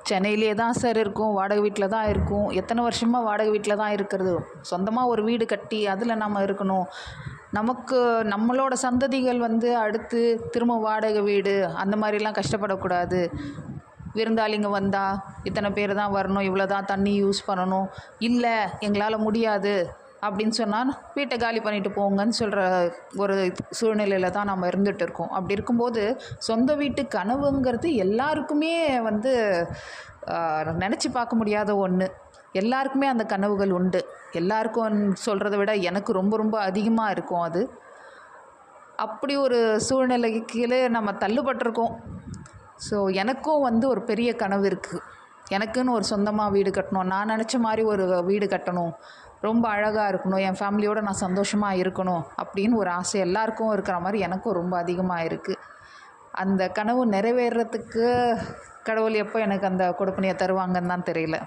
சென்னையிலே தான் சார் இருக்கோம். வாடகை வீட்டில் தான் இருக்கோம். எத்தனை வருஷமாக வாடகை வீட்டில் தான் இருக்கிறது. சொந்தமாக ஒரு வீடு கட்டி அதில் நம்ம இருக்கணும். நமக்கு நம்மளோட சந்ததிகள் வந்து அடுத்து திரும்ப வாடகை வீடு அந்த மாதிரிலாம் கஷ்டப்படக்கூடாது. விருந்தாளிங்க வந்தால் இத்தனை பேர் தான் வரணும், இவ்வளோ தான் தண்ணி யூஸ் பண்ணணும், இல்லை எங்களால் முடியாது அப்படின்னு சொன்னால் வீட்டை காலி பண்ணிட்டு போங்கன்னு சொல்கிற ஒரு சூழ்நிலையில் தான் நம்ம இருந்துகிட்டு இருக்கோம். அப்படி இருக்கும்போது சொந்த வீட்டு கனவுங்கிறது எல்லாருக்குமே வந்து நினச்சி பார்க்க முடியாத ஒன்று. எல்லாருக்குமே அந்த கனவுகள் உண்டு. எல்லாருக்கும் சொல்கிறத விட எனக்கு ரொம்ப ரொம்ப அதிகமாக இருக்கும் அது. அப்படி ஒரு சூழ்நிலைக்கு நம்ம தள்ளுபட்டிருக்கோம். ஸோ எனக்கும் வந்து ஒரு பெரிய கனவு இருக்குது. எனக்குன்னு ஒரு சொந்தமாக வீடு கட்டணும், நான் நினச்ச மாதிரி ஒரு வீடு கட்டணும், ரொம்ப அழகாக இருக்கணும், என் ஃபேமிலியோடு நான் சந்தோஷமாக இருக்கணும் அப்படின்னு ஒரு ஆசை எல்லாருக்கும் இருக்கிற மாதிரி எனக்கும் ரொம்ப அதிகமாக இருக்குது. அந்த கனவு நிறைவேறத்துக்கு கடவுள் எப்போ எனக்கு அந்த கொடுப்பனையை தருவாங்கன்னு தான் தெரியல.